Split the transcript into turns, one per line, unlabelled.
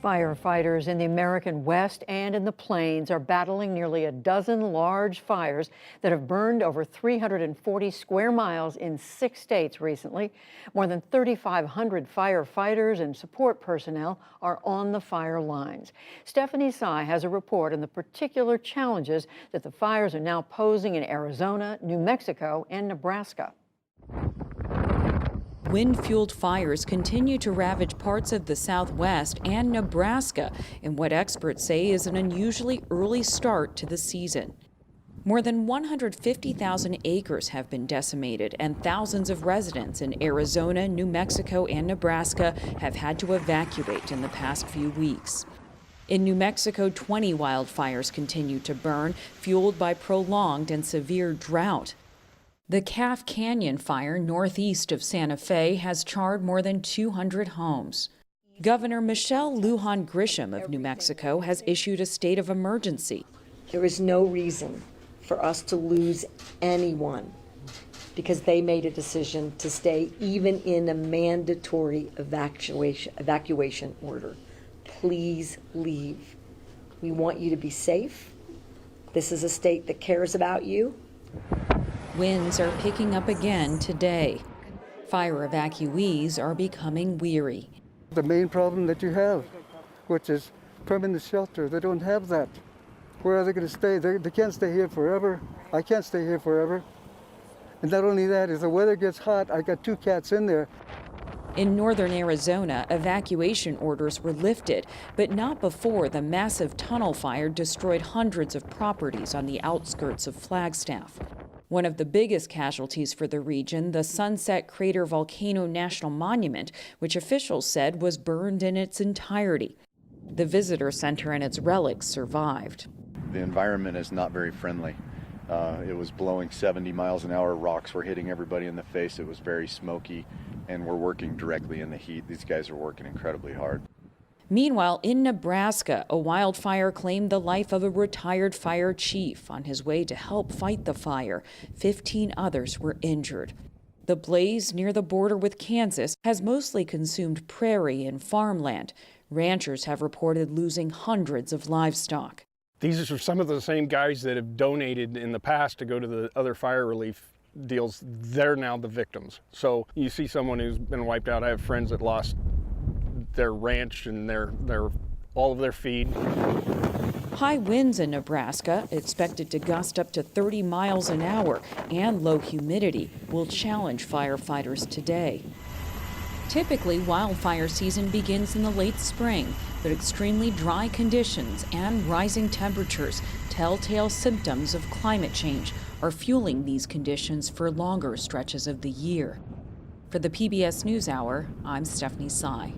Firefighters in the American West and in the Plains are battling nearly a dozen large fires that have burned over 340 square miles in 6 states recently. More than 3,500 firefighters and support personnel are on the fire lines. Stephanie Sy has a report on the particular challenges that the fires are now posing in Arizona, New Mexico, and Nebraska.
Wind-fueled fires continue to ravage parts of the Southwest and Nebraska in what experts say is an unusually early start to the season. More than 150,000 acres have been decimated, and thousands of residents in Arizona, New Mexico, and Nebraska have had to evacuate in the past few weeks. In New Mexico, 20 wildfires continue to burn, fueled by prolonged and severe drought. The Calf Canyon fire northeast of Santa Fe has charred more than 200 homes. Governor Michelle Lujan Grisham of New Mexico has issued a state of emergency.
There is no reason for us to lose anyone because they made a decision to stay even in a mandatory evacuation order. Please leave. We want you to be safe. This is a state that cares about you.
Winds are picking up again today. Fire evacuees are becoming weary.
The main problem that you have, which is permanent shelter, they don't have that. Where are they going to stay? They can't stay here forever. I can't stay here forever. And not only that, if the weather gets hot, I got 2 cats in there.
In northern Arizona, evacuation orders were lifted, but not before the massive tunnel fire destroyed hundreds of properties on the outskirts of Flagstaff. One of the biggest casualties for the region, the Sunset Crater Volcano National Monument, which officials said was burned in its entirety. The visitor center and its relics survived.
The environment is not very friendly. It was blowing 70 miles an hour. Rocks were hitting everybody in the face. It was very smoky, and we're working directly in the heat. These guys are working incredibly hard.
Meanwhile, in Nebraska, a wildfire claimed the life of a retired fire chief on his way to help fight the fire. 15 others were injured. The blaze near the border with Kansas has mostly consumed prairie and farmland. Ranchers have reported losing hundreds of livestock.
These are some of the same guys that have donated in the past to go to the other fire relief deals. They're now the victims. So you see someone who's been wiped out. I have friends that lost their ranch and all of their feed.
High winds in Nebraska, expected to gust up to 30 miles an hour, and low humidity will challenge firefighters today. Typically, wildfire season begins in the late spring, but extremely dry conditions and rising temperatures, telltale symptoms of climate change, are fueling these conditions for longer stretches of the year. For the PBS NewsHour, I'm Stephanie Sy.